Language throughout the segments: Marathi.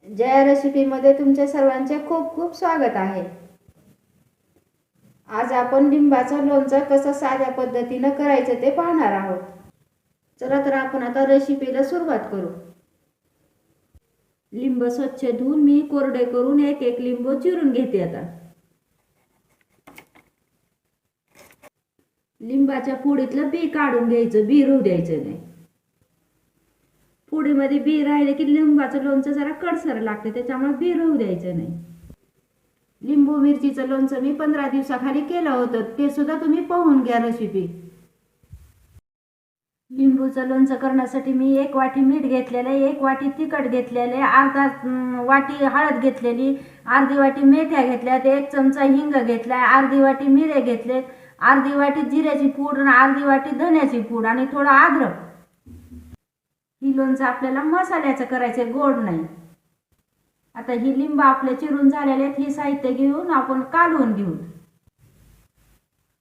जया रेसिपीमध्ये तुमच्या सर्वांचे खूप खूप स्वागत आहे। आज आपण लिंबाचं लोणचं कसं साध्या पद्धतीनं करायचं ते पाहणार आहोत। चला तर आपण आता रेसिपीला सुरुवात करू। लिंब स्वच्छ धुवून मी कोरडे करून एक एक लिंबू चिरून घेते। आता लिंबाच्या फोडीतलं बी काढून घ्यायचं, बी राहू द्यायचं नाही। फोडीमध्ये बी राहिले की लिंबाचं लोणचं जरा कडसर लागते, त्याच्यामुळे बी राहू द्यायचं नाही। लिंबू मिरचीचं लोणचं मी 15 दिवसाखाली केलं होतं, ते सुद्धा तुम्ही पाहून घ्या रेसिपी। लिंबूचं लोणचं करण्यासाठी मी 1 वाटी मीठ घेतलेलं आहे, 1 वाटी तिखट घेतलेले, अर्धा वाटी हळद घेतलेली, अर्धी वाटी मेथ्या घेतल्यात, 1 चमचा हिंग घेतलाय, अर्धी वाटी मिरे घेतले, अर्धी वाटी जिऱ्याची पूड आणि अर्धी वाटी धन्याची पूड आणि थोडं अद्रक। ही लोणचं आपल्याला मसाल्याचं करायचं, गोड नाही। आता ही लिंब आपले चिरून झालेले आहेत, ही साहित्य घेऊन आपण कालवून घेऊ।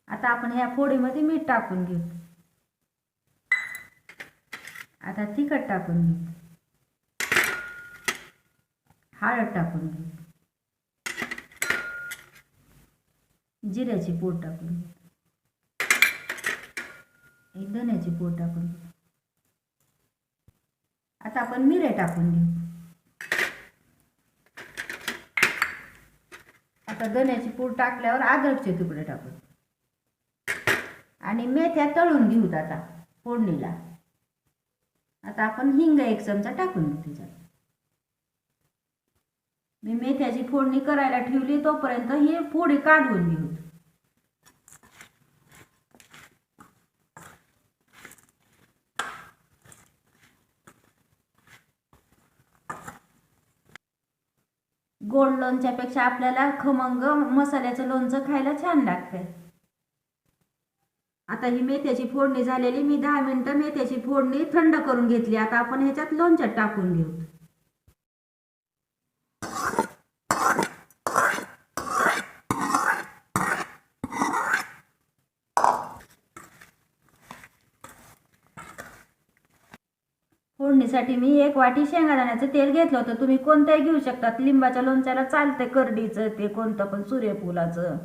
आता आपण ह्या फोडीमध्ये मीठ टाकून घेऊ। आता तिखट टाकून घेऊ, हळद टाकून घेऊ, जिऱ्याची पूड टाकून घेऊ, धन्याची पूड टाकून घेऊ। आता आपण मिरे टाकून घेऊ। आता धन्याची पूड टाकल्यावर अद्रकचे तुकडे टाकू आणि मेथ्या तळून घेऊत आता फोडणीला। आता आपण हिंग 1 चमचा टाकून घेऊ त्याच्यात। मी मेथ्याची फोडणी करायला ठेवली, तोपर्यंत ही फोडी काढून घेऊ। गोड लोणच्यापेक्षा आपल्याला खमंग मसाल्याचं लोणचं खायला छान लागतं। आता ही मेथ्याची फोडणी झालेली, मी 10 मिनिटं मेथ्याची फोडणी थंड करून घेतली। आता आपण ह्याच्यात लोणच्यात टाकून घेऊ। फोडणीसाठी मी 1 वाटी शेंगदाण्याचं तेल घेतलं होतं, तुम्ही कोणतंही घेऊ शकतात। लिंबाच्या लोणच्याला चालते करडीचं, ते कोणतं पण, सूर्यफुलाचं।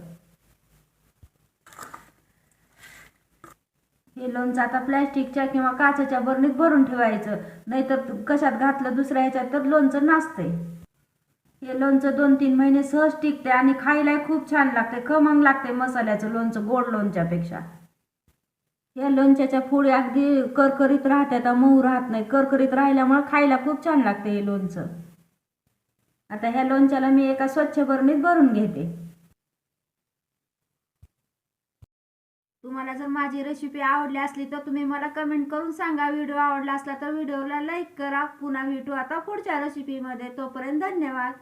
हे लोणचं आता प्लॅस्टिकच्या किंवा काचेच्या बरणीत भरून ठेवायचं, नाहीतर कशात घातलं दुसऱ्या ह्याच्यात तर लोणचं नासतंय। हे लोणचं 2-3 महिने सहज टिकते आणि खायला खूप छान लागते, खमंग लागते मसाल्याचं लोणचं गोड लोणच्यापेक्षा। या लोणच्याच्या फोडी अगदी करकरीत राहतात, मऊ राहत नाही। करकरीत राहिल्यामुळे खायला खूप छान लागते हे लोणचं। आता ह्या लोणच्याला मी एका स्वच्छ बरणीत भरून घेते। तुम्हाला जर माझी रेसिपी आवडली असली तर तुम्ही मला कमेंट करून सांगा। व्हिडिओ आवडला असला तर व्हिडिओला लाईक करा। पुन्हा भेटू आता पुढच्या रेसिपीमध्ये, तोपर्यंत धन्यवाद।